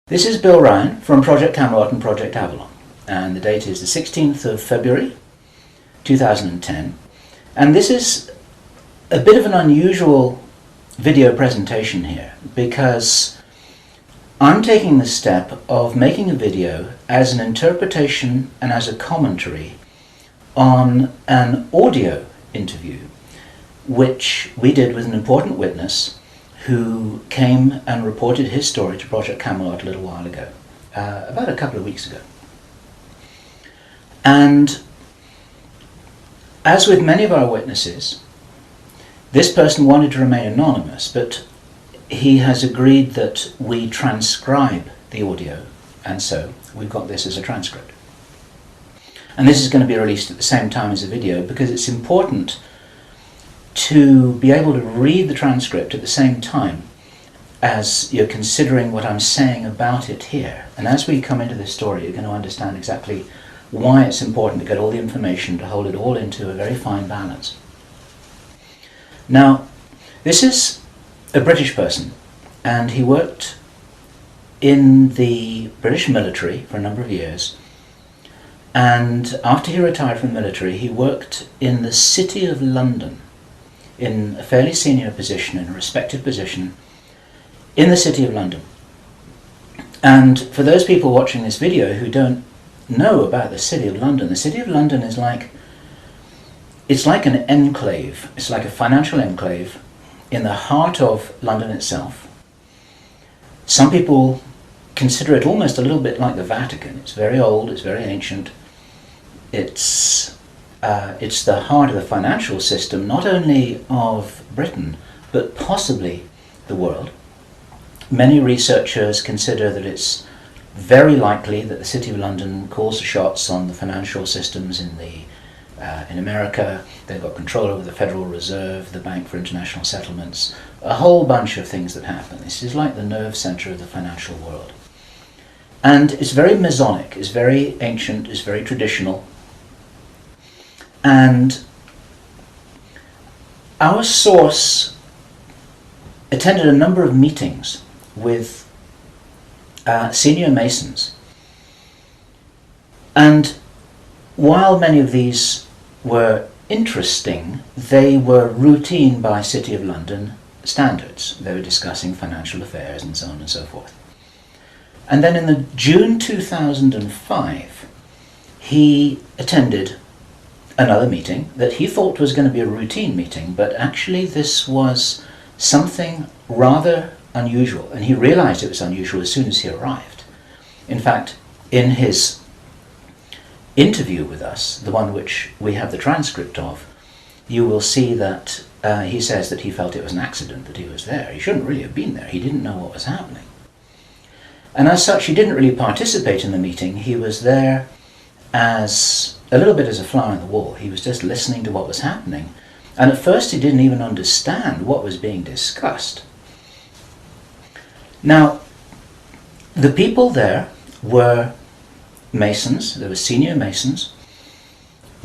This is Bill Ryan from Project Camelot and Project Avalon, and the date is the 16th of February 2010, and this is a bit of an unusual video presentation here because I'm taking the step of making a video as an interpretation and as a commentary on an audio interview which we did with an important witness who came and reported his story to Project Camelot a little while ago, about a couple of weeks ago. And as with many of our witnesses, this person wanted to remain anonymous, but he has agreed that we transcribe the audio, and so we've got this as a transcript. And this is going to be released at the same time as the video because it's important to be able to read the transcript at the same time as you're considering what I'm saying about it here. And as we come into this story, you're going to understand exactly why it's important to get all the information, to hold it all into a very fine balance. Now, this is a British person, and he worked in the British military for a number of years. And after he retired from the military, he worked in the City of London, in a fairly senior position, in a respected position, in the City of London. And for those people watching this video who don't know about the City of London, the City of London is it's like an enclave. It's like a financial enclave in the heart of London itself. Some people consider it almost a little bit like the Vatican. It's very old, it's very ancient. It's the heart of the financial system, not only of Britain, but possibly the world. Many researchers consider that it's very likely that the City of London calls the shots on the financial systems in America. They've got control over the Federal Reserve, the Bank for International Settlements, a whole bunch of things that happen. This is like the nerve center of the financial world. And it's very Masonic, it's very ancient, it's very traditional. And our source attended a number of meetings with senior Masons. And while many of these were interesting, they were routine by City of London standards. They were discussing financial affairs and so on and so forth. And then in the June 2005, he attended another meeting that he thought was going to be a routine meeting, but actually this was something rather unusual, and he realized it was unusual as soon as he arrived. In fact, in his interview with us, the one which we have the transcript of, you will see that he says that he felt it was an accident that he was there. He shouldn't really have been there. He didn't know what was happening. And as such, he didn't really participate in the meeting. He was there as a little bit as a fly on the wall. He was just listening to what was happening. And at first he didn't even understand what was being discussed. Now, the people there were Masons. There were senior Masons.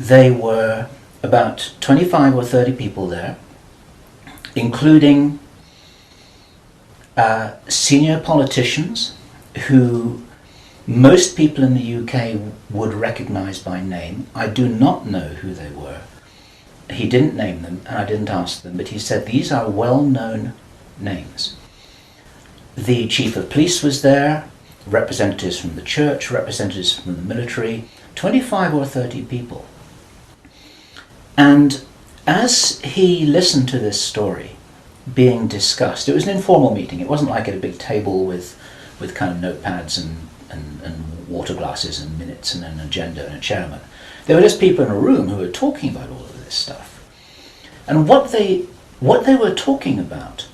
They were about 25 or 30 people there, including senior politicians who most people in the UK would recognise by name. I do not know who they were. He didn't name them, and I didn't ask them, but he said these are well-known names. The chief of police was there, representatives from the church, representatives from the military, 25 or 30 people. And as he listened to this story being discussed, it was an informal meeting. It wasn't like at a big table with kind of notepads and water glasses and minutes and an agenda and a chairman. There were just people in a room who were talking about all of this stuff. And what they were talking about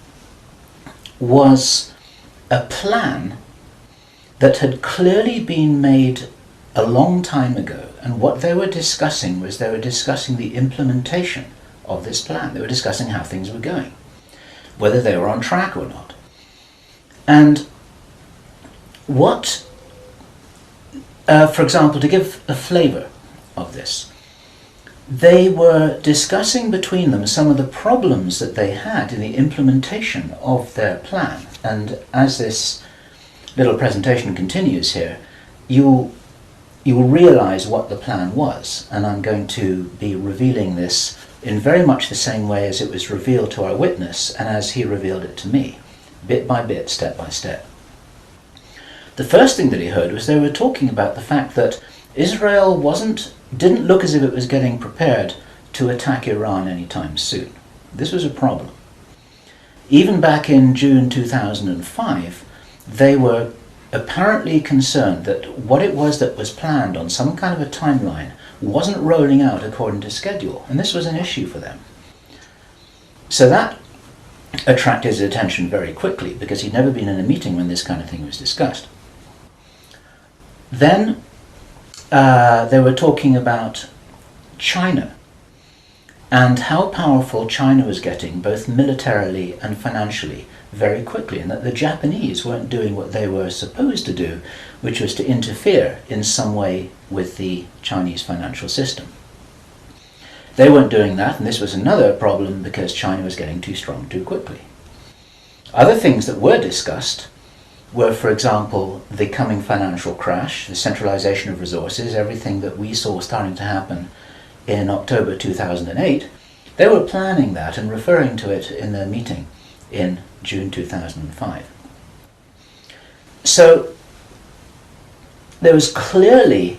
was a plan that had clearly been made a long time ago. And what they were discussing was they were discussing the implementation of this plan. They were discussing how things were going, whether they were on track or not. And what, for example, to give a flavour of this, they were discussing between them some of the problems that they had in the implementation of their plan. And as this little presentation continues here, you will realize what the plan was, and I'm going to be revealing this in very much the same way as it was revealed to our witness and as he revealed it to me, bit by bit, step by step. The first thing that he heard was they were talking about the fact that Israel didn't look as if it was getting prepared to attack Iran anytime soon. This was a problem. Even back in June 2005, they were apparently concerned that what it was that was planned on some kind of a timeline wasn't rolling out according to schedule, and this was an issue for them. So that attracted his attention very quickly, because he'd never been in a meeting when this kind of thing was discussed. Then they were talking about China and how powerful China was getting, both militarily and financially, very quickly, and that the Japanese weren't doing what they were supposed to do, which was to interfere in some way with the Chinese financial system. They weren't doing that, and this was another problem because China was getting too strong too quickly. Other things that were discussed were, for example, the coming financial crash, the centralization of resources, everything that we saw starting to happen in October 2008. They were planning that and referring to it in their meeting in June 2005. So there was clearly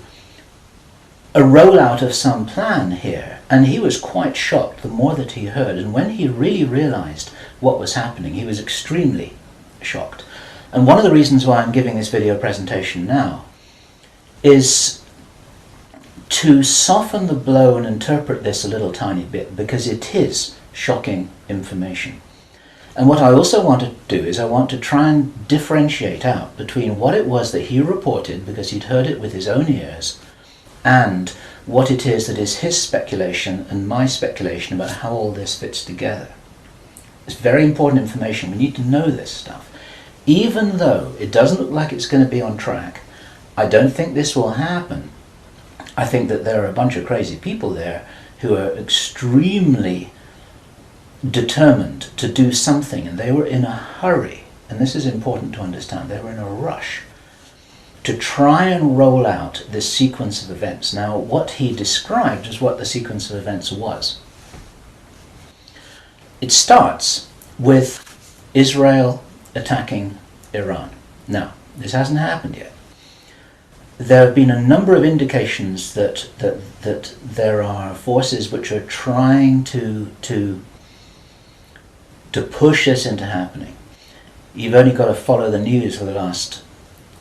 a rollout of some plan here, and he was quite shocked the more that he heard, and when he really realized what was happening, he was extremely shocked. And one of the reasons why I'm giving this video presentation now is to soften the blow and interpret this a little tiny bit, because it is shocking information. And what I also want to do is I want to try and differentiate out between what it was that he reported, because he'd heard it with his own ears, and what it is that is his speculation and my speculation about how all this fits together. It's very important information. We need to know this stuff. Even though it doesn't look like it's going to be on track, I don't think this will happen. I think that there are a bunch of crazy people there who are extremely determined to do something, and they were in a hurry, and this is important to understand. They were in a rush to try and roll out this sequence of events. Now, what he described is what the sequence of events was. It starts with Israel attacking Iran. Now, this hasn't happened yet. There have been a number of indications that there are forces which are trying to push this into happening. You've only got to follow the news for the last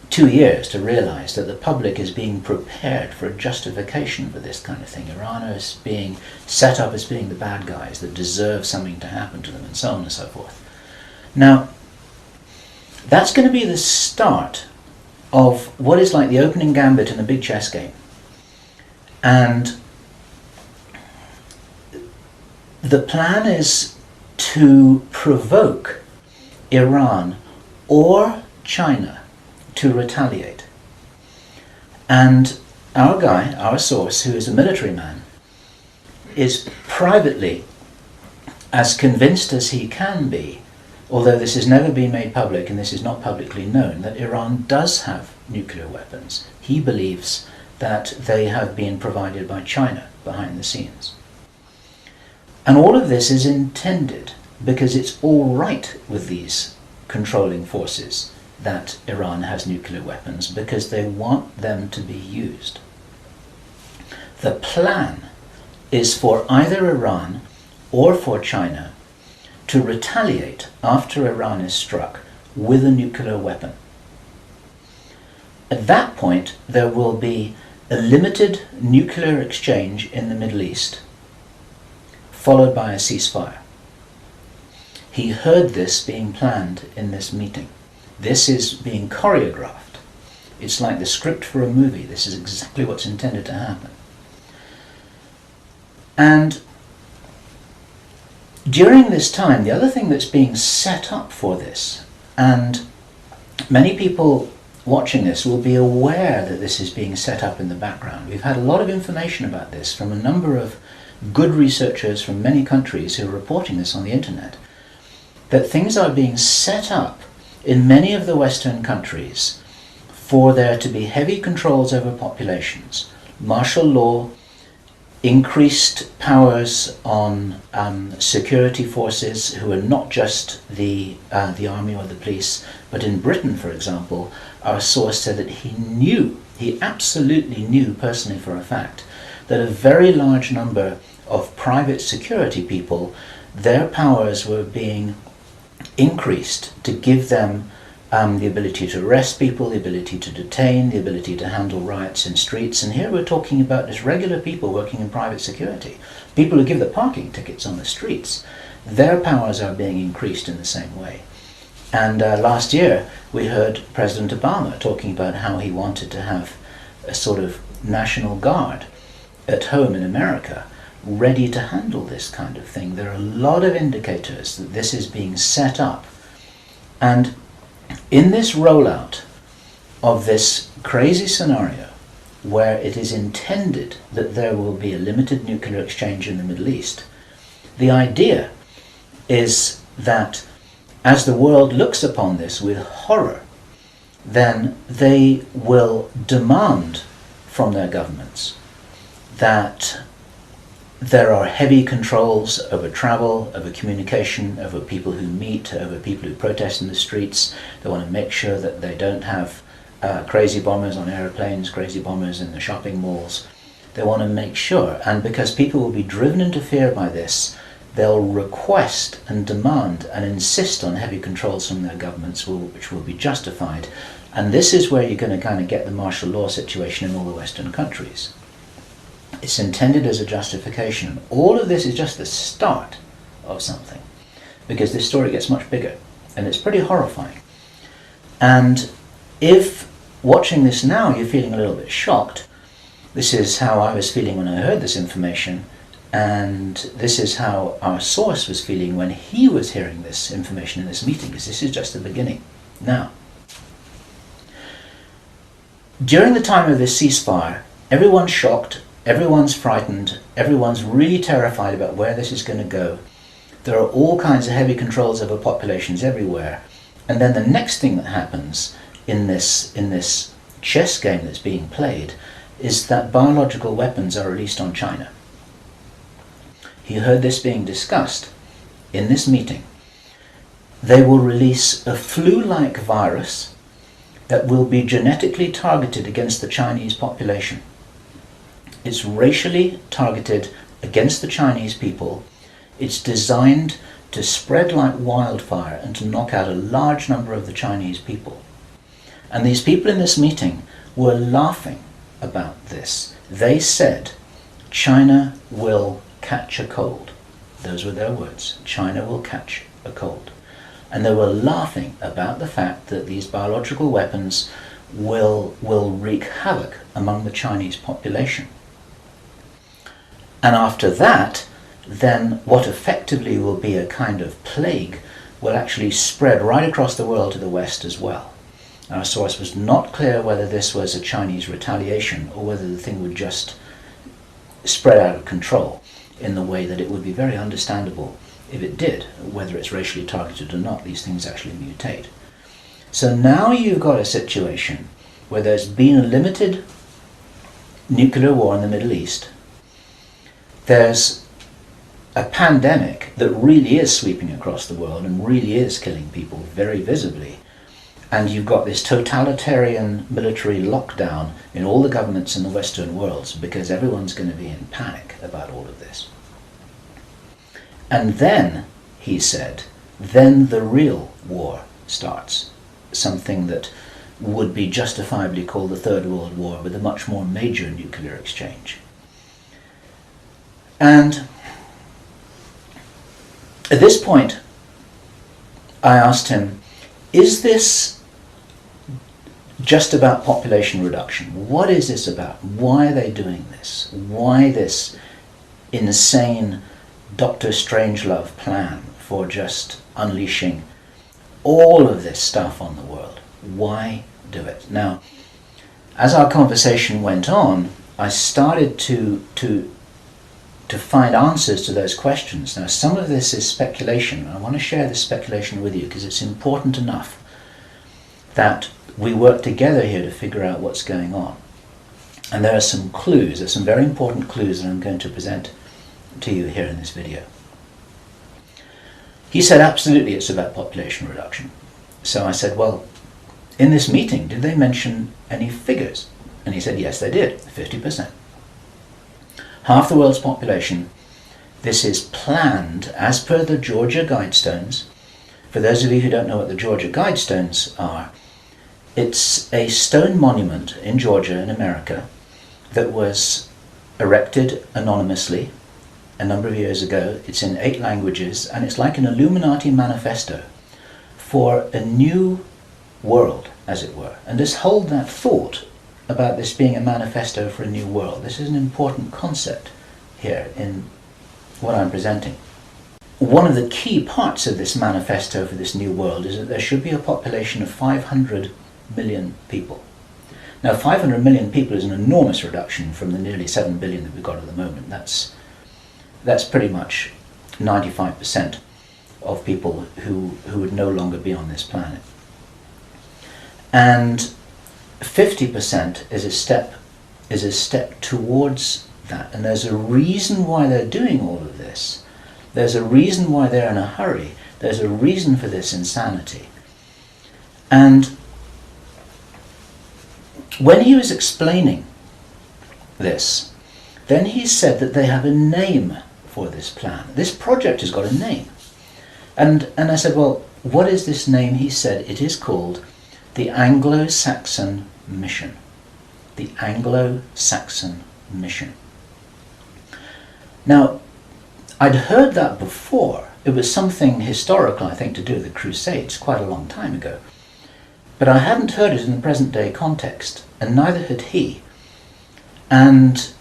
2 years to realize that the public is being prepared for a justification for this kind of thing. Iran is being set up as being the bad guys that deserve something to happen to them, and so on and so forth. Now, that's going to be the start of what is like the opening gambit in a big chess game. And the plan is to provoke Iran or China to retaliate. And our guy, our source, who is a military man, is privately as convinced as he can be, although this has never been made public and this is not publicly known, that Iran does have nuclear weapons. He believes that they have been provided by China behind the scenes. And all of this is intended because it's all right with these controlling forces that Iran has nuclear weapons, because they want them to be used. The plan is for either Iran or for China to retaliate after Iran is struck with a nuclear weapon. At that point, there will be a limited nuclear exchange in the Middle East, followed by a ceasefire. He heard this being planned in this meeting. This is being choreographed. It's like the script for a movie. This is exactly what's intended to happen. And during this time, the other thing that's being set up for this, and many people watching this will be aware that this is being set up in the background. We've had a lot of information about this from a number of good researchers from many countries who are reporting this on the internet, that things are being set up in many of the Western countries for there to be heavy controls over populations, martial law, increased powers on security forces who are not just the army or the police, but in Britain, for example, our source said that he absolutely knew personally for a fact, that a very large number of private security people, their powers were being increased to give them the ability to arrest people, the ability to detain, the ability to handle riots in streets. And here we're talking about just regular people working in private security, people who give the parking tickets on the streets. Their powers are being increased in the same way. And last year we heard President Obama talking about how he wanted to have a sort of national guard at home in America ready to handle this kind of thing. There are a lot of indicators that this is being set up. And in this rollout of this crazy scenario where it is intended that there will be a limited nuclear exchange in the Middle East, the idea is that as the world looks upon this with horror, then they will demand from their governments that there are heavy controls over travel, over communication, over people who meet, over people who protest in the streets. They want to make sure that they don't have crazy bombers on airplanes, crazy bombers in the shopping malls. They want to make sure, and because people will be driven into fear by this, they'll request and demand and insist on heavy controls from their governments, which will be justified. And this is where you're going to kind of get the martial law situation in all the Western countries. It's intended as a justification. All of this is just the start of something, because this story gets much bigger, and it's pretty horrifying. And if watching this now you're feeling a little bit shocked, this is how I was feeling when I heard this information, and this is how our source was feeling when he was hearing this information in this meeting, because this is just the beginning. Now, during the time of this ceasefire, everyone's shocked, everyone's frightened, everyone's really terrified about where this is going to go. There are all kinds of heavy controls over populations everywhere. And then the next thing that happens in this chess game that's being played is that biological weapons are released on China. You heard this being discussed in this meeting. They will release a flu-like virus that will be genetically targeted against the Chinese population. It's racially targeted against the Chinese people. It's designed to spread like wildfire and to knock out a large number of the Chinese people. And these people in this meeting were laughing about this. They said, China will catch a cold. Those were their words. China will catch a cold. And they were laughing about the fact that these biological weapons will wreak havoc among the Chinese population. And after that, then what effectively will be a kind of plague will actually spread right across the world to the West as well. Our source was not clear whether this was a Chinese retaliation or whether the thing would just spread out of control in the way that it would be very understandable if it did, whether it's racially targeted or not. These things actually mutate. So now you've got a situation where there's been a limited nuclear war in the Middle East. There's a pandemic that really is sweeping across the world and really is killing people very visibly. And you've got this totalitarian military lockdown in all the governments in the Western world because everyone's going to be in panic about all of this. And then, he said, then the real war starts. Something that would be justifiably called the Third World War, with a much more major nuclear exchange. And at this point, I asked him, is this just about population reduction? What is this about? Why are they doing this? Why this insane Dr. Strangelove plan for just unleashing all of this stuff on the world? Why do it? Now, as our conversation went on, I started to find answers to those questions. Now, some of this is speculation. I want to share this speculation with you because it's important enough that we work together here to figure out what's going on. And there are some clues, there's some very important clues that I'm going to present to you here in this video. He said absolutely it's about population reduction. So I said, well, in this meeting, did they mention any figures? And he said, yes, they did, 50%. Half the world's population. This is planned as per the Georgia Guidestones. For those of you who don't know what the Georgia Guidestones are, it's a stone monument in Georgia in America that was erected anonymously a number of years ago. It's in 8 languages, and it's like an Illuminati manifesto for a new world, as it were. And just hold that thought about this being a manifesto for a new world. This is an important concept here in what I'm presenting. One of the key parts of this manifesto for this new world is that there should be a population of 500 million people. Now, 500 million people is an enormous reduction from the nearly 7 billion that we've got at the moment. That's pretty much 95% of people who would no longer be on this planet. And 50% is a step towards that. And there's a reason why they're doing all of this. There's a reason why they're in a hurry. There's a reason for this insanity. And when he was explaining this, then he said that they have a name for this plan. This project has got a name. And I said, well, what is this name? He said it is called the Anglo-Saxon Mission. The Anglo-Saxon Mission. Now, I'd heard that before. It was something historical, I think, to do with the Crusades quite a long time ago. But I hadn't heard it in the present day context, and neither had he. And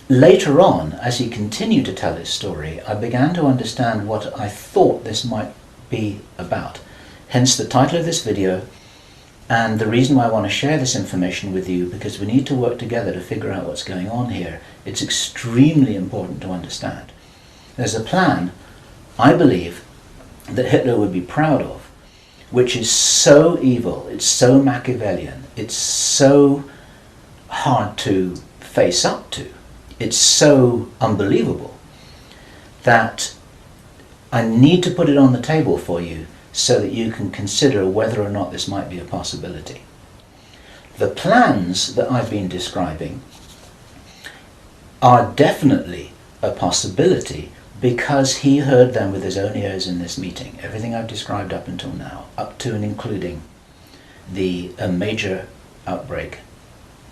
later on, as he continued to tell his story, I began to understand what I thought this might be about. Hence the title of this video, and the reason why I want to share this information with you, because we need to work together to figure out what's going on here. It's extremely important to understand. There's a plan, I believe, that Hitler would be proud of, which is so evil, it's so Machiavellian, it's so hard to face up to, it's so unbelievable, that I need to put it on the table for you so that you can consider whether or not this might be a possibility. The plans that I've been describing are definitely a possibility because he heard them with his own ears in this meeting. Everything I've described up until now, up to and including a major outbreak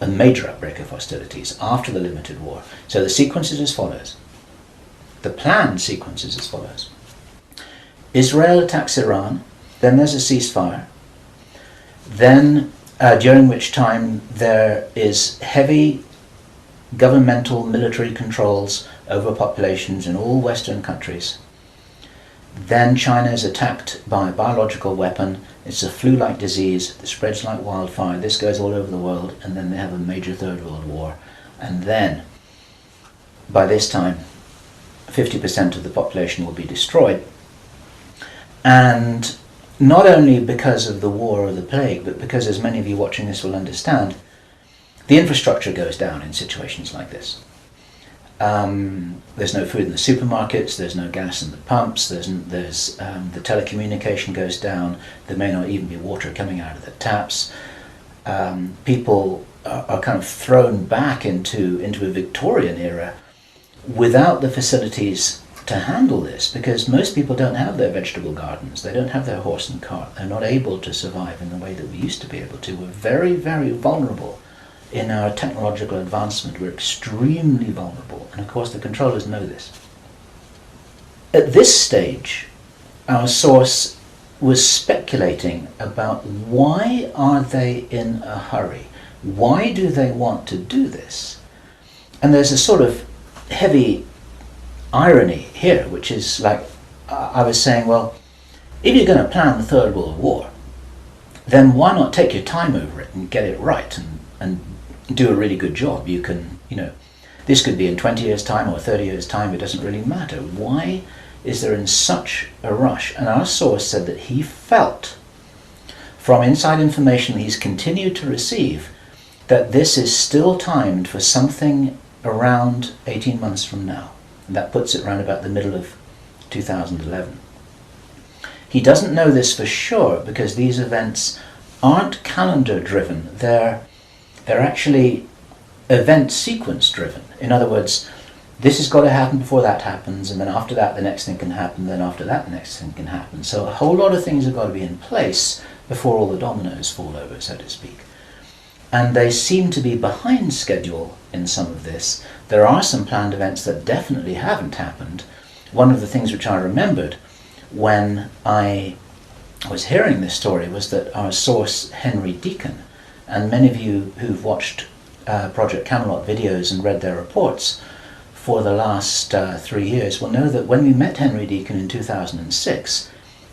of hostilities after the limited war. So the sequence is as follows. The planned sequence is as follows. Israel attacks Iran, then there's a ceasefire, then during which time there is heavy governmental military controls over populations in all Western countries. Then China is attacked by a biological weapon. It's a flu-like disease that spreads like wildfire. This goes all over the world, and then they have a major Third World War. And then, by this time, 50% of the population will be destroyed. And not only because of the war or the plague, but because, as many of you watching this will understand, the infrastructure goes down in situations like this. There's no food in the supermarkets, there's no gas in the pumps, the telecommunication goes down, there may not even be water coming out of the taps. People are kind of thrown back into a Victorian era without the facilities to handle this, because most people don't have their vegetable gardens, they don't have their horse and cart, they're not able to survive in the way that we used to be able to. We're very, very vulnerable in our technological advancement. We're extremely vulnerable, and of course the controllers know this. At this stage, our source was speculating about why are they in a hurry? Why do they want to do this? And there's a sort of heavy irony here, which is like, I was saying, well, if you're going to plan the Third World War, then why not take your time over it and get it right and do a really good job? You can, this could be in 20 years' time or 30 years' time, it doesn't really matter. Why is there in such a rush? And our source said that he felt, from inside information he's continued to receive, that this is still timed for something around 18 months from now. And that puts it around about the middle of 2011. He doesn't know this for sure because these events aren't calendar driven, they're actually event sequence driven. In other words, this has got to happen before that happens, and then after that the next thing can happen, then after that the next thing can happen. So a whole lot of things have got to be in place before all the dominoes fall over, so to speak. And they seem to be behind schedule in some of this. There are some planned events that definitely haven't happened. One of the things which I remembered when I was hearing this story was that our source, Henry Deacon, and many of you who've watched Project Camelot videos and read their reports for the last 3 years will know that when we met Henry Deacon in 2006,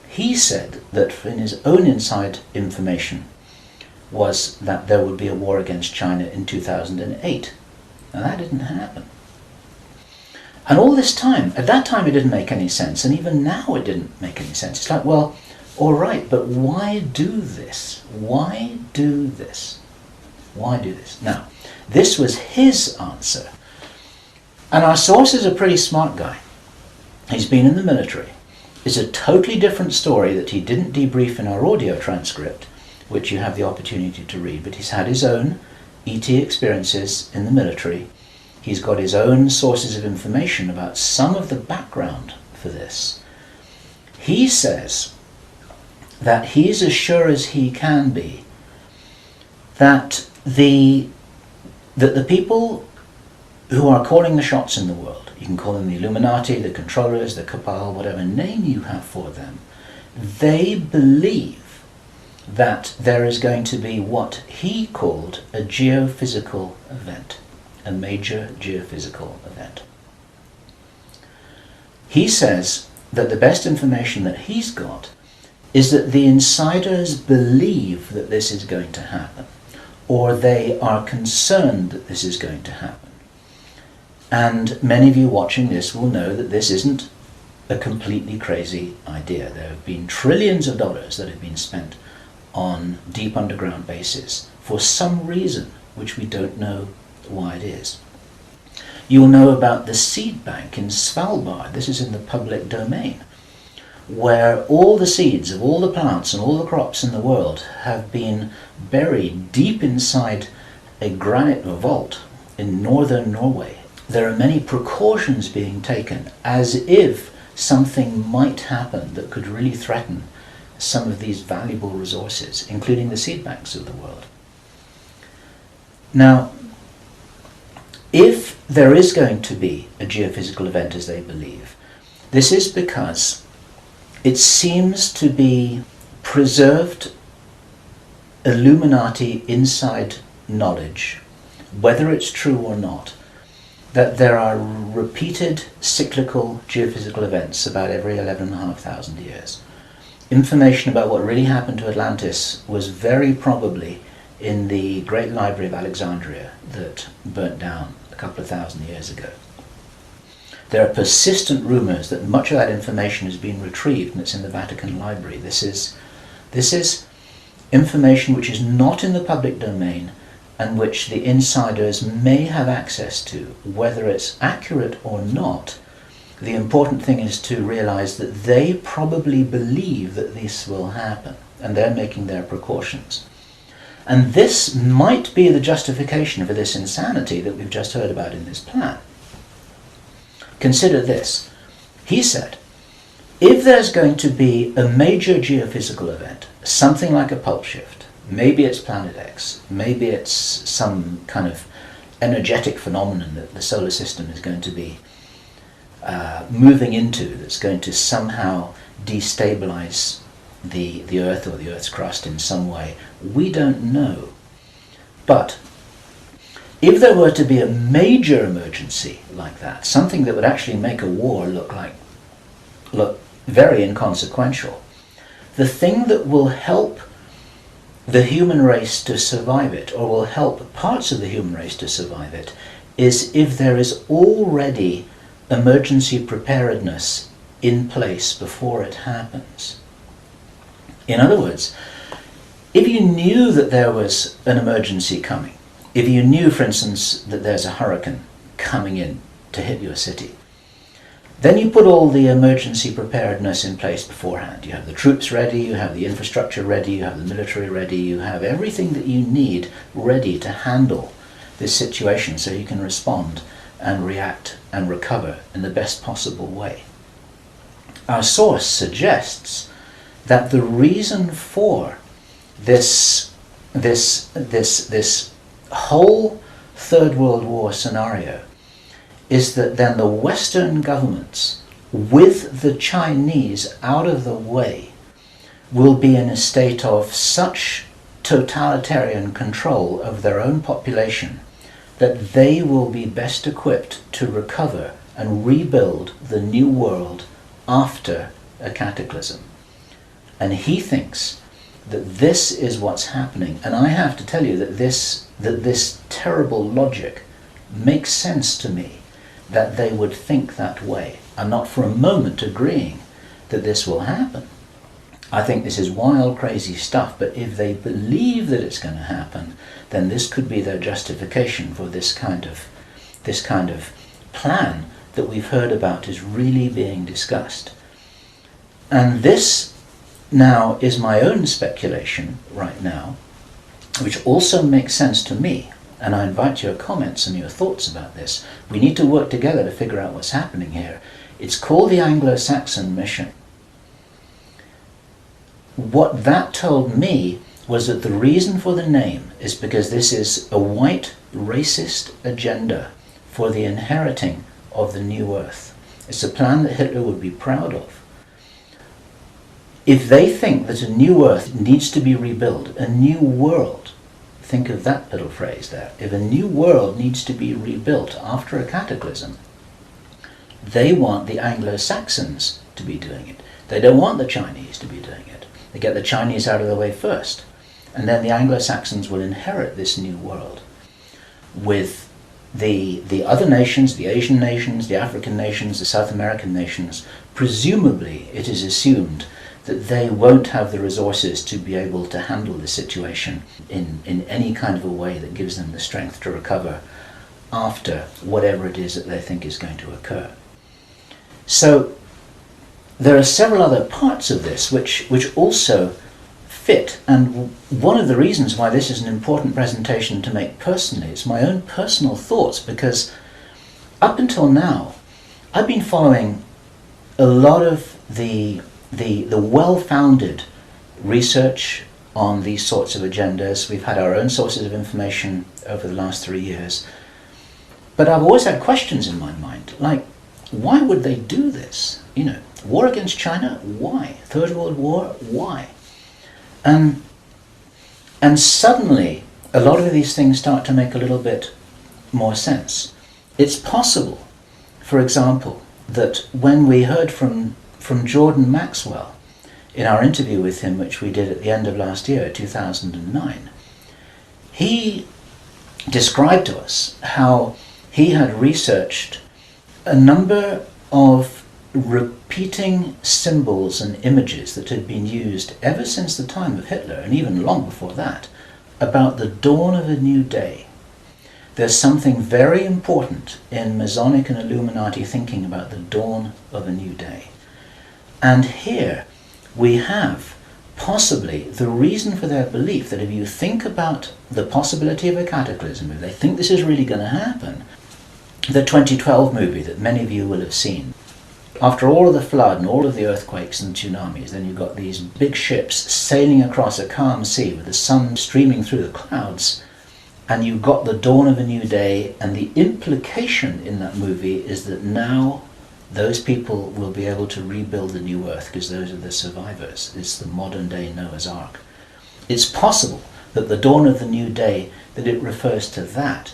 he said that in his own inside information was that there would be a war against China in 2008. Now that didn't happen. And all this time, at that time it didn't make any sense, and even now it didn't make any sense. It's like, well, all right, but why do this? Why do this? Why do this? Now, this was his answer. And our source is a pretty smart guy. He's been in the military. It's a totally different story that he didn't debrief in our audio transcript, which you have the opportunity to read, but he's had his own ET experiences in the military. He's got his own sources of information about some of the background for this. He says that he's as sure as he can be that the people who are calling the shots in the world, you can call them the Illuminati, the controllers, the cabal, whatever name you have for them, they believe that there is going to be what he called a geophysical event, a major geophysical event. He says that the best information that he's got is that the insiders believe that this is going to happen, or they are concerned that this is going to happen. And many of you watching this will know that this isn't a completely crazy idea. There have been trillions of dollars that have been spent on deep underground bases for some reason which we don't know why it is. You'll know about the seed bank in Svalbard. This is in the public domain, where all the seeds of all the plants and all the crops in the world have been buried deep inside a granite vault in northern Norway. There are many precautions being taken as if something might happen that could really threaten some of these valuable resources, including the seed banks of the world. Now, if there is going to be a geophysical event as they believe, this is because it seems to be preserved Illuminati inside knowledge, whether it's true or not, that there are repeated cyclical geophysical events about every 11,500 years. Information about what really happened to Atlantis was very probably in the Great Library of Alexandria that burnt down a couple of thousand years ago. There are persistent rumours that much of that information has been retrieved and it's in the Vatican Library. This is information which is not in the public domain and which the insiders may have access to. Whether it's accurate or not, the important thing is to realise that they probably believe that this will happen and they're making their precautions. And this might be the justification for this insanity that we've just heard about in this plan. Consider this. He said, if there's going to be a major geophysical event, something like a pulse shift, maybe it's Planet X, maybe it's some kind of energetic phenomenon that the solar system is going to be moving into, that's going to somehow destabilize the Earth or the Earth's crust in some way. We don't know. But if there were to be a major emergency like that, something that would actually make a war look very inconsequential, the thing that will help the human race to survive it, or will help parts of the human race to survive it, is if there is already emergency preparedness in place before it happens. In other words, If you knew that there was an emergency coming, if you knew, for instance, that there's a hurricane coming in to hit your city, then you put all the emergency preparedness in place beforehand. You have the troops ready, you have the infrastructure ready, you have the military ready, you have everything that you need ready to handle this situation so you can respond and react and recover in the best possible way. Our source suggests that the reason for this whole Third World War scenario is that then the Western governments, with the Chinese out of the way, will be in a state of such totalitarian control of their own population that they will be best equipped to recover and rebuild the new world after a cataclysm. And he thinks that this is what's happening. And I have to tell you that this terrible logic makes sense to me, that they would think that way. I'm not for a moment agreeing that this will happen. I think this is wild, crazy stuff, but if they believe that it's going to happen, then this could be their justification for this kind of plan that we've heard about is really being discussed. And this now is my own speculation right now, which also makes sense to me. And I invite your comments and your thoughts about this. We need to work together to figure out what's happening here. It's called the Anglo-Saxon mission. What that told me was that the reason for the name is because this is a white racist agenda for the inheriting of the new earth. It's a plan that Hitler would be proud of. If they think that a new earth needs to be rebuilt, a new world, think of that little phrase there, if a new world needs to be rebuilt after a cataclysm, they want the Anglo-Saxons to be doing it. They don't want the Chinese to be doing it. They get the Chinese out of the way first, and then the Anglo-Saxons will inherit this new world with the other nations, the Asian nations, the African nations, the South American nations. Presumably, it is assumed that they won't have the resources to be able to handle the situation in any kind of a way that gives them the strength to recover after whatever it is that they think is going to occur. So there are several other parts of this which also fit, and one of the reasons why this is an important presentation to make personally is my own personal thoughts, because up until now I've been following a lot of the well-founded research on these sorts of agendas. We've had our own sources of information over the last 3 years. But I've always had questions in my mind, like, why would they do this? You know, war against China, why? Third World War, why? And suddenly, a lot of these things start to make a little bit more sense. It's possible, for example, that when we heard from Jordan Maxwell in our interview with him, which we did at the end of last year, 2009, he described to us how he had researched a number of repeating symbols and images that had been used ever since the time of Hitler, and even long before that, about the dawn of a new day. There's something very important in Masonic and Illuminati thinking about the dawn of a new day. And here we have possibly the reason for their belief that if you think about the possibility of a cataclysm, if they think this is really going to happen, the 2012 movie that many of you will have seen, after all of the flood and all of the earthquakes and tsunamis, then you've got these big ships sailing across a calm sea with the sun streaming through the clouds, and you've got the dawn of a new day, and the implication in that movie is that now those people will be able to rebuild the new earth because those are the survivors. It's the modern day Noah's Ark. It's possible that the dawn of the new day, that it refers to that.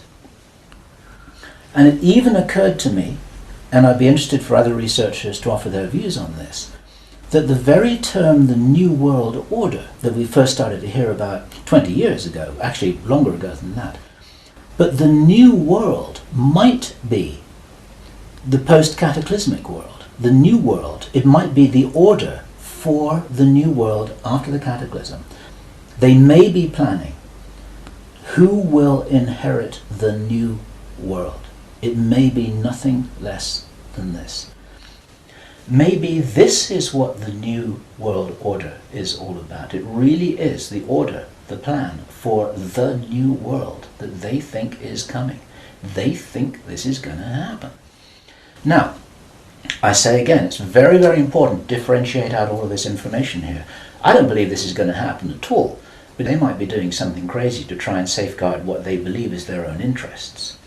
And it even occurred to me, and I'd be interested for other researchers to offer their views on this, that the very term the New World Order that we first started to hear about 20 years ago, actually longer ago than that, but the New World might be the post-cataclysmic world. The New World, it might be the order for the New World after the cataclysm. They may be planning who will inherit the new world. It may be nothing less than this. Maybe this is what the new world order is all about. It really is the order, the plan for the new world that they think is coming. They think this is going to happen. Now, I say again, it's very, very important to differentiate out all of this information here. I don't believe this is going to happen at all, but they might be doing something crazy to try and safeguard what they believe is their own interests.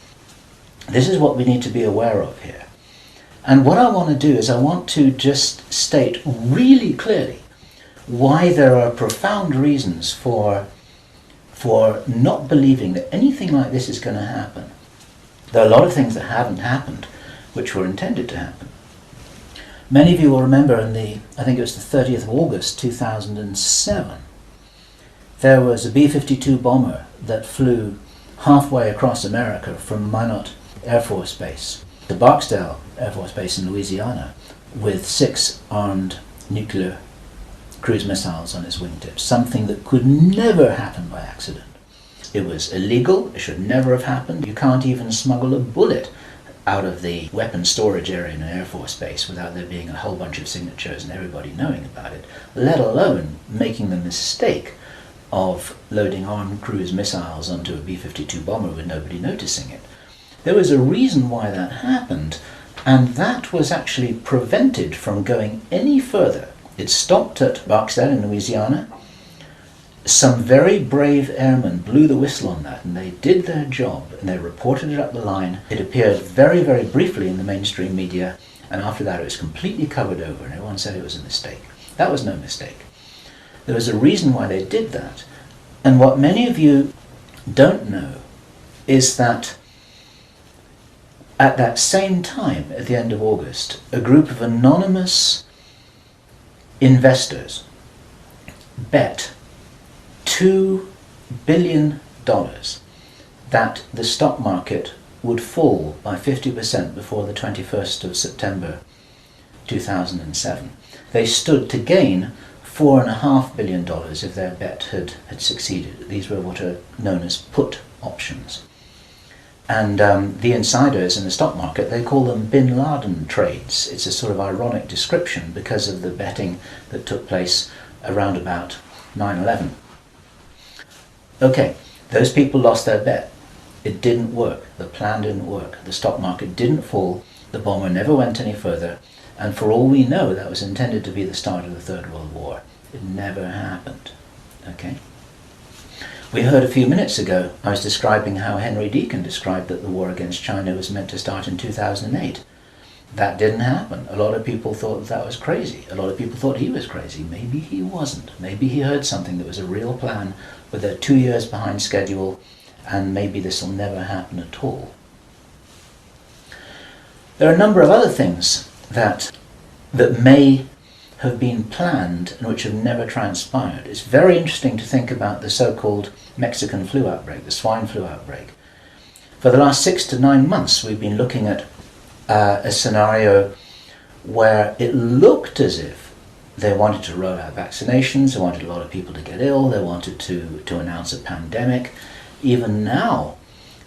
This is what we need to be aware of here. And what I want to do is I want to just state really clearly why there are profound reasons for not believing that anything like this is going to happen. There are a lot of things that haven't happened which were intended to happen. Many of you will remember I think it was the 30th of August 2007, there was a B-52 bomber that flew halfway across America from Minot Air Force Base to Barksdale Air Force Base in Louisiana with 6 armed nuclear cruise missiles on its wingtips, something that could never happen by accident. It was illegal, it should never have happened. You can't even smuggle a bullet out of the weapons storage area in an Air Force base without there being a whole bunch of signatures and everybody knowing about it, let alone making the mistake of loading armed cruise missiles onto a B-52 bomber with nobody noticing it. There was a reason why that happened, and that was actually prevented from going any further. It stopped at Barksdale in Louisiana. Some very brave airmen blew the whistle on that, and they did their job, and they reported it up the line. It appeared very, very briefly in the mainstream media, and after that it was completely covered over, and everyone said it was a mistake. That was no mistake. There was a reason why they did that. And what many of you don't know is that at that same time, at the end of August, a group of anonymous investors bet $2 billion that the stock market would fall by 50% before the 21st of September 2007. They stood to gain $4.5 billion if their bet had succeeded. These were what are known as put options. And the insiders in the stock market, they call them Bin Laden trades. It's a sort of ironic description because of the betting that took place around about 9/11. Okay, those people lost their bet. It didn't work. The plan didn't work. The stock market didn't fall. The bomber never went any further. And for all we know, that was intended to be the start of the Third World War. It never happened. Okay? We heard a few minutes ago, I was describing how Henry Deacon described that the war against China was meant to start in 2008. That didn't happen. A lot of people thought that was crazy. A lot of people thought he was crazy. Maybe he wasn't. Maybe he heard something that was a real plan, but they're 2 years behind schedule, and maybe this will never happen at all. There are a number of other things that may have been planned and which have never transpired. It's very interesting to think about the so-called Mexican flu outbreak, the swine flu outbreak. For the last 6 to 9 months we've been looking at a scenario where it looked as if they wanted to roll out vaccinations, they wanted a lot of people to get ill, they wanted to announce a pandemic. Even now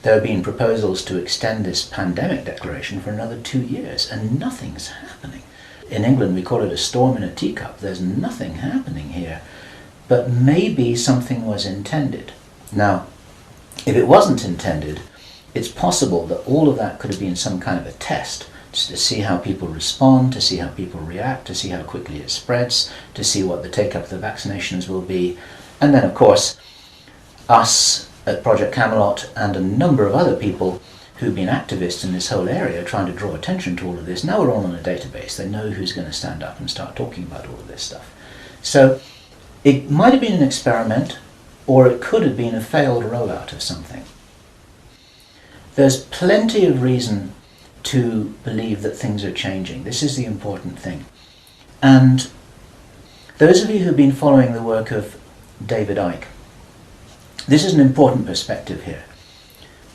there have been proposals to extend this pandemic declaration for another 2 years, and nothing's happening. In England we call it a storm in a teacup. There's nothing happening here, but maybe something was intended. Now, if it wasn't intended, it's possible that all of that could have been some kind of a test, just to see how people respond, to see how people react, to see how quickly it spreads, to see what the take-up of the vaccinations will be. And then, of course, us at Project Camelot and a number of other people who've been activists in this whole area trying to draw attention to all of this, now we're all on a database. They know who's going to stand up and start talking about all of this stuff. So it might have been an experiment, or it could have been a failed rollout of something. There's plenty of reason to believe that things are changing. This is the important thing. And those of you who've been following the work of David Icke, this is an important perspective here,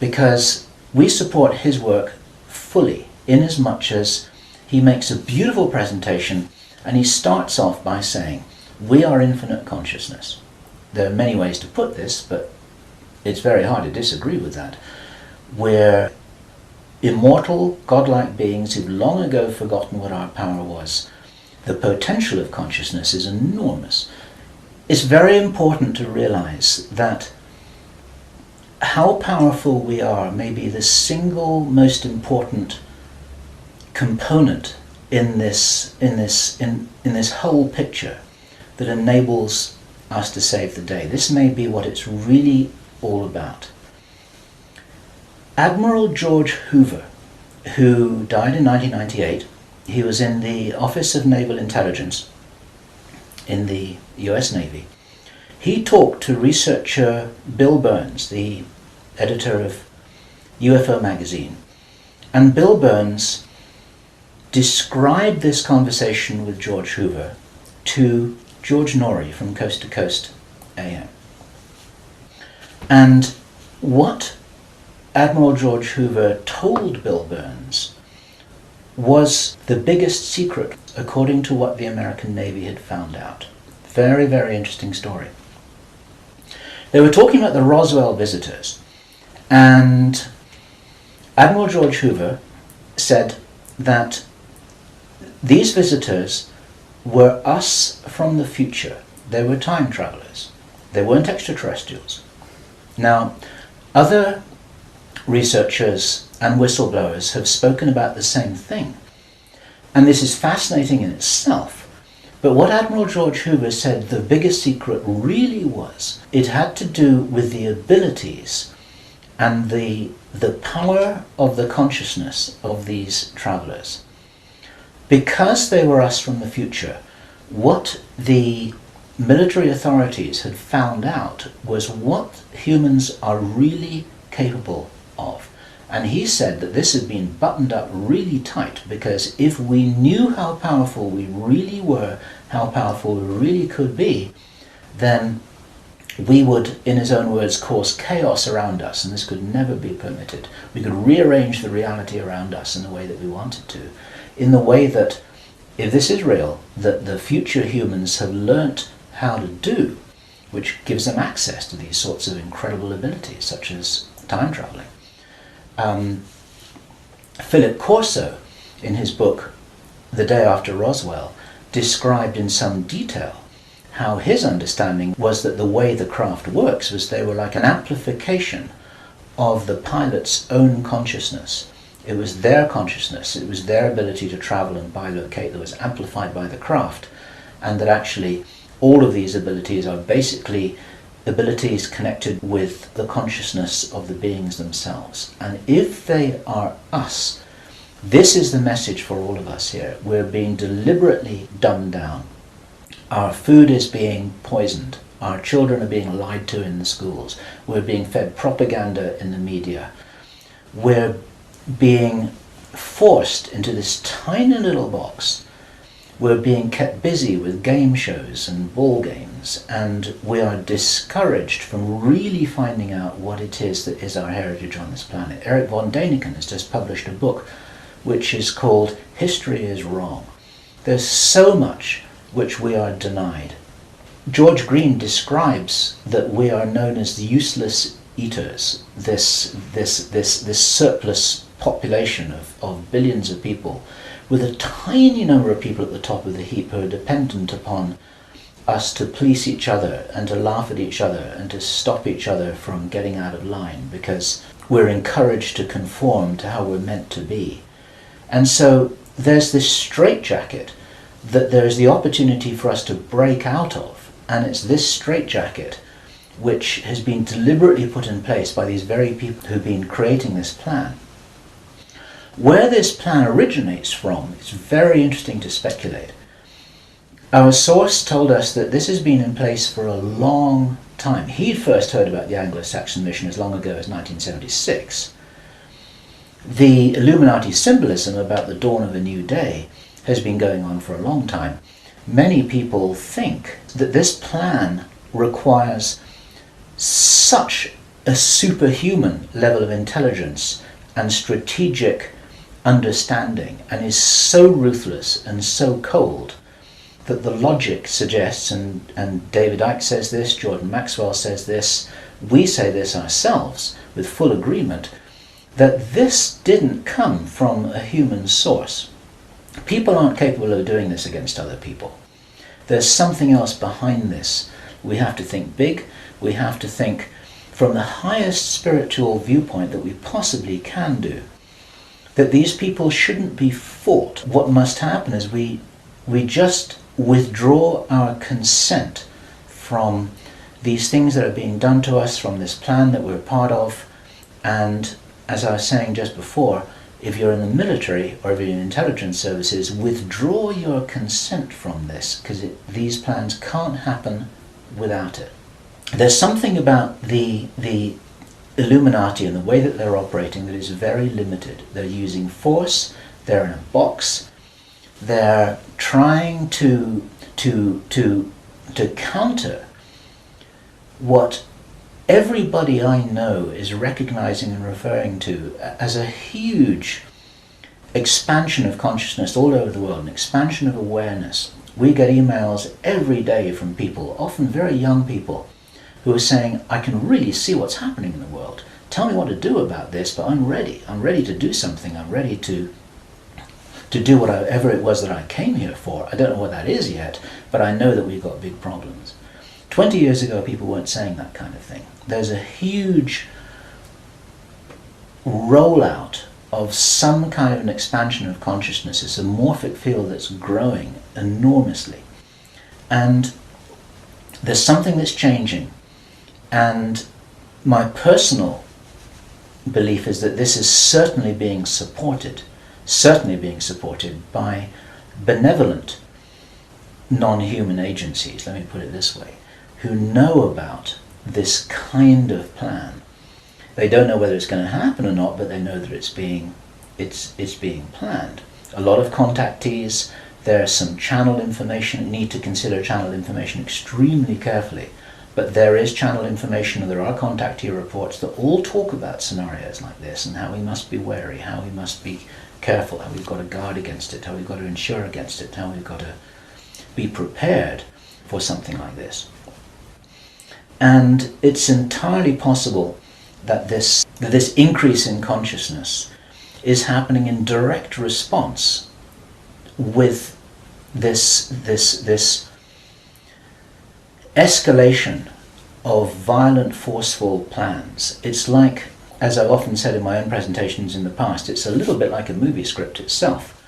because we support his work fully, in as much as he makes a beautiful presentation and he starts off by saying, we are infinite consciousness. there are many ways to put this, but it's very hard to disagree with that. We're immortal, godlike beings who've long ago forgotten what our power was. The potential of consciousness is enormous. It's very important to realize that how powerful we are may be the single most important component in this whole picture that enables us to save the day. This may be what it's really all about. Admiral George Hoover, who died in 1998, he was in the Office of Naval Intelligence in the US Navy. He talked to researcher Bill Burns, the editor of UFO magazine, and Bill Burns described this conversation with George Hoover to George Norrie from Coast to Coast AM. And what Admiral George Hoover told Bill Burns was the biggest secret according to what the American Navy had found out. Very, very interesting story. They were talking about the Roswell visitors, and Admiral George Hoover said that these visitors were us from the future. They were time travelers. They weren't extraterrestrials. Now, other researchers and whistleblowers have spoken about the same thing, and this is fascinating in itself. But what Admiral George Hoover said the biggest secret really was, it had to do with the abilities and the power of the consciousness of these travelers. Because they were us from the future, what the military authorities had found out was what humans are really capable of. And he said that this had been buttoned up really tight, because if we knew how powerful we really were, how powerful we really could be, then we would, in his own words, cause chaos around us, and this could never be permitted. We could rearrange the reality around us in the way that we wanted to, in the way that, if this is real, that the future humans have learnt how to do, which gives them access to these sorts of incredible abilities, such as time traveling. Philip Corso, in his book The Day After Roswell, described in some detail how his understanding was that the way the craft works was they were like an amplification of the pilot's own consciousness. It was their consciousness, it was their ability to travel and bilocate that was amplified by the craft, and that actually all of these abilities are basically abilities connected with the consciousness of the beings themselves. And if they are us, this is the message for all of us here. We're being deliberately dumbed down. Our food is being poisoned. Our children are being lied to in the schools. We're being fed propaganda in the media. We're being forced into this tiny little box. We're being kept busy with game shows and ball games, and we are discouraged from really finding out what it is that is our heritage on this planet. Eric von Däniken has just published a book which is called History is Wrong. There's so much which we are denied. George Green describes that we are known as the useless eaters, this surplus population of billions of people, with a tiny number of people at the top of the heap who are dependent upon us to police each other and to laugh at each other and to stop each other from getting out of line, because we're encouraged to conform to how we're meant to be. And so there's this straitjacket that there's the opportunity for us to break out of, and it's this straitjacket which has been deliberately put in place by these very people who've been creating this plan. Where this plan originates from, it's very interesting to speculate. Our source told us that this has been in place for a long time. He'd first heard about the Anglo-Saxon mission as long ago as 1976. The Illuminati symbolism about the dawn of a new day has been going on for a long time. Many people think that this plan requires such a superhuman level of intelligence and strategic understanding, and is so ruthless and so cold, that the logic suggests, and David Icke says this, Jordan Maxwell says this, we say this ourselves with full agreement, that this didn't come from a human source. People aren't capable of doing this against other people. There's something else behind this. We have to think big. We have to think from the highest spiritual viewpoint that we possibly can do. That these people shouldn't be fought. What must happen is we just withdraw our consent from these things that are being done to us, from this plan that we're part of. And as I was saying just before, if you're in the military or if you're in intelligence services, withdraw your consent from this, because these plans can't happen without it. There's something about the Illuminati and the way that they're operating that is very limited. They're using force, they're in a box, they're trying to counter what everybody I know is recognizing and referring to as a huge expansion of consciousness all over the world, an expansion of awareness. We get emails every day from people, often very young people, who are saying, I can really see what's happening in the world. Tell me what to do about this, but I'm ready. I'm ready to do something. I'm ready to do whatever it was that I came here for. I don't know what that is yet, but I know that we've got big problems. 20 years ago, people weren't saying that kind of thing. There's a huge rollout of some kind of an expansion of consciousness. It's a morphic field that's growing enormously. And there's something that's changing. And my personal belief is that this is certainly being supported by benevolent non-human agencies, let me put it this way, who know about this kind of plan. They don't know whether it's going to happen or not, but they know that it's being planned. A lot of contactees, there's some channel information, need to consider channel information extremely carefully. But there is channel information and there are contactee reports that all talk about scenarios like this and how we must be wary, how we must be careful, how we've got to guard against it, how we've got to insure against it, how we've got to be prepared for something like this. And it's entirely possible that this increase in consciousness is happening in direct response with this escalation of violent, forceful plans. It's like, as I've often said in my own presentations in the past, it's a little bit like a movie script itself,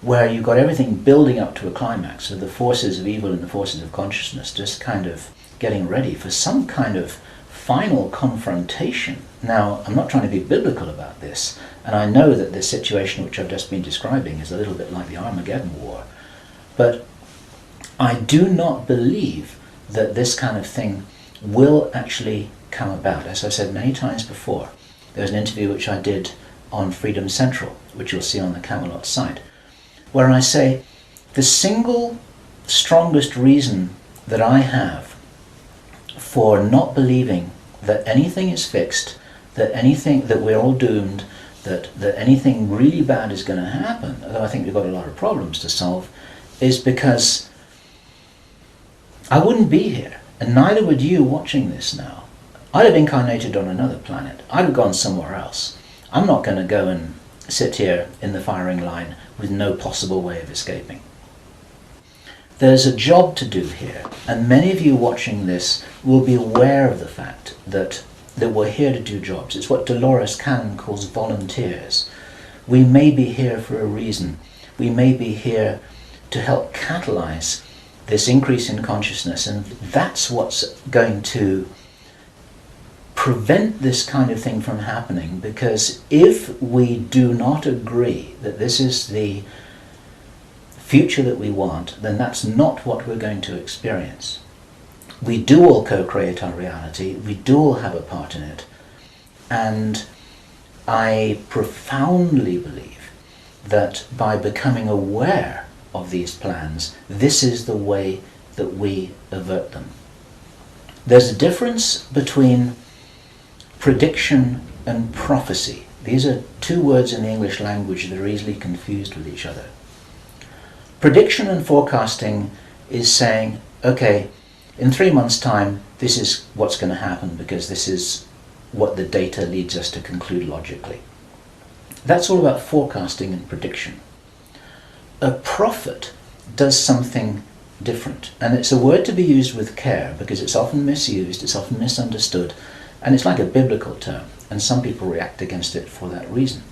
where you've got everything building up to a climax, so the forces of evil and the forces of consciousness just kind of getting ready for some kind of final confrontation. Now, I'm not trying to be biblical about this, and I know that this situation which I've just been describing is a little bit like the Armageddon War, but I do not believe that this kind of thing will actually come about. As I've said many times before, there was an interview which I did on Freedom Central, which you'll see on the Camelot site, where I say the single strongest reason that I have for not believing that anything is fixed, that we're all doomed, that anything really bad is going to happen, although I think we've got a lot of problems to solve, is because I wouldn't be here, and neither would you watching this now. I'd have incarnated on another planet. I'd have gone somewhere else. I'm not going to go and sit here in the firing line with no possible way of escaping. There's a job to do here, and many of you watching this will be aware of the fact that we're here to do jobs. It's what Dolores Cannon calls volunteers. We may be here for a reason. We may be here to help catalyze this increase in consciousness, and that's what's going to prevent this kind of thing from happening, because if we do not agree that this is the future that we want, then that's not what we're going to experience. We do all co-create our reality, we do all have a part in it, and I profoundly believe that by becoming aware of these plans, this is the way that we avert them. There's a difference between prediction and prophecy. These are two words in the English language that are easily confused with each other. Prediction and forecasting is saying, okay, in 3 months' time, this is what's going to happen because this is what the data leads us to conclude logically. That's all about forecasting and prediction. A prophet does something different, and it's a word to be used with care because it's often misused, it's often misunderstood, and it's like a biblical term, and some people react against it for that reason.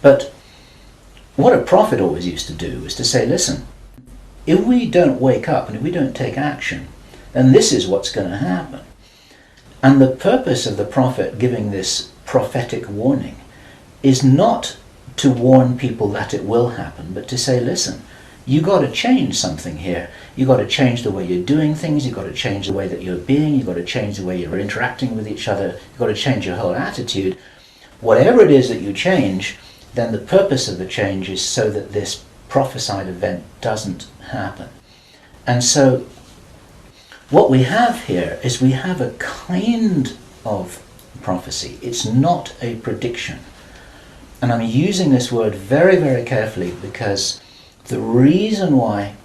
But what a prophet always used to do is to say, listen, if we don't wake up and if we don't take action, then this is what's going to happen. And the purpose of the prophet giving this prophetic warning is not to warn people that it will happen, but to say, listen, you got to change something here. You got to change the way you're doing things. You got to change the way that you're being. You got to change the way you're interacting with each other. You got to change your whole attitude. Whatever it is that you change, then the purpose of the change is so that this prophesied event doesn't happen. And so what we have here is we have a kind of prophecy. It's not a prediction. And I'm using this word very, very carefully because the reason why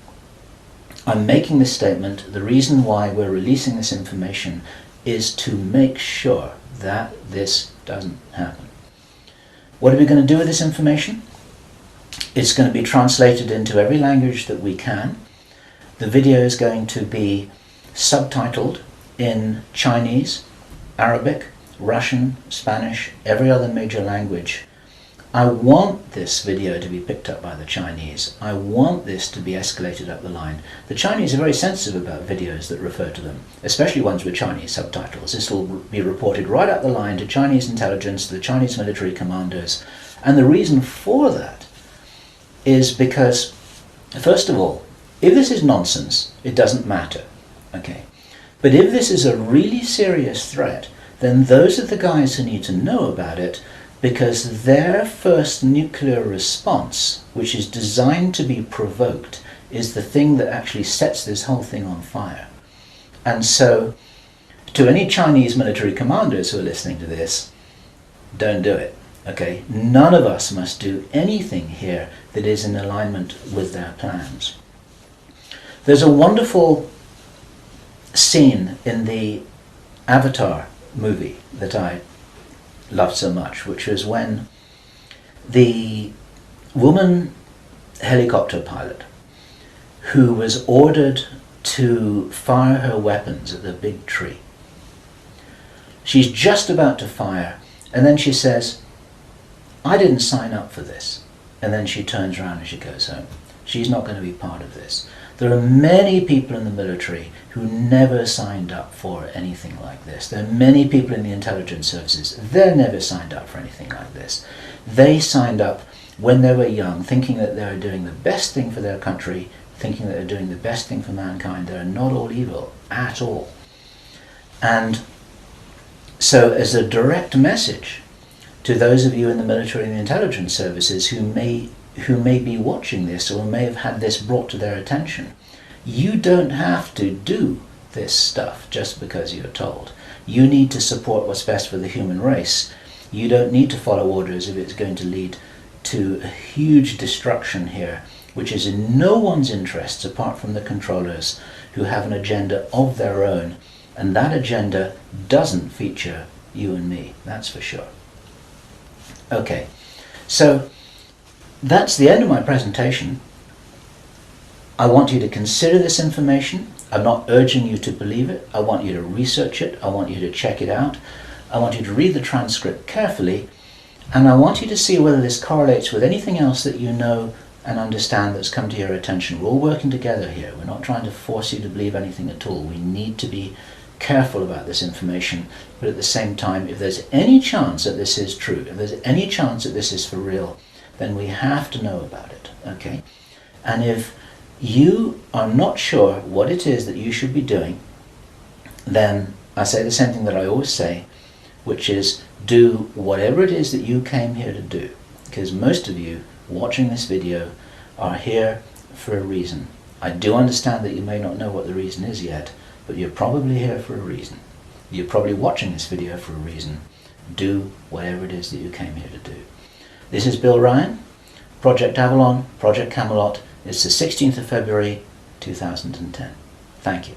I'm making this statement, the reason why we're releasing this information is to make sure that this doesn't happen. What are we going to do with this information? It's going to be translated into every language that we can. The video is going to be subtitled in Chinese, Arabic, Russian, Spanish, every other major language. I want this video to be picked up by the Chinese. I want this to be escalated up the line. The Chinese are very sensitive about videos that refer to them, especially ones with Chinese subtitles. This will be reported right up the line to Chinese intelligence, to the Chinese military commanders. And the reason for that is because, first of all, if this is nonsense, it doesn't matter. Okay. But if this is a really serious threat, then those are the guys who need to know about it, because their first nuclear response, which is designed to be provoked, is the thing that actually sets this whole thing on fire. And so, to any Chinese military commanders who are listening to this, don't do it. Okay? None of us must do anything here that is in alignment with their plans. There's a wonderful scene in the Avatar movie that I loved so much, which was when the woman helicopter pilot who was ordered to fire her weapons at the big tree, she's just about to fire, and then she says, I didn't sign up for this. And then she turns around and she goes home. She's not going to be part of this. There are many people in the military who never signed up for anything like this. There are many people in the intelligence services. They never signed up for anything like this. They signed up when they were young, thinking that they were doing the best thing for their country, thinking that they're doing the best thing for mankind. They're not all evil at all. And so as a direct message to those of you in the military and the intelligence services who may be watching this or may have had this brought to their attention, you don't have to do this stuff just because you're told. You need to support what's best for the human race. You don't need to follow orders if it's going to lead to a huge destruction here, which is in no one's interests apart from the controllers who have an agenda of their own, and that agenda doesn't feature you and me, that's for sure. Okay, so that's the end of my presentation. I want you to consider this information. I'm not urging you to believe it. I want you to research it. I want you to check it out. I want you to read the transcript carefully, and I want you to see whether this correlates with anything else that you know and understand that's come to your attention. We're all working together here. We're not trying to force you to believe anything at all. We need to be careful about this information, but at the same time, if there's any chance that this is true, if there's any chance that this is for real, then we have to know about it, okay? And if you are not sure what it is that you should be doing, then I say the same thing that I always say, which is do whatever it is that you came here to do, because most of you watching this video are here for a reason. I do understand that you may not know what the reason is yet, but you're probably here for a reason. You're probably watching this video for a reason. Do whatever it is that you came here to do. This is Bill Ryan, Project Avalon, Project Camelot. It's the 16th of February 2010. Thank you.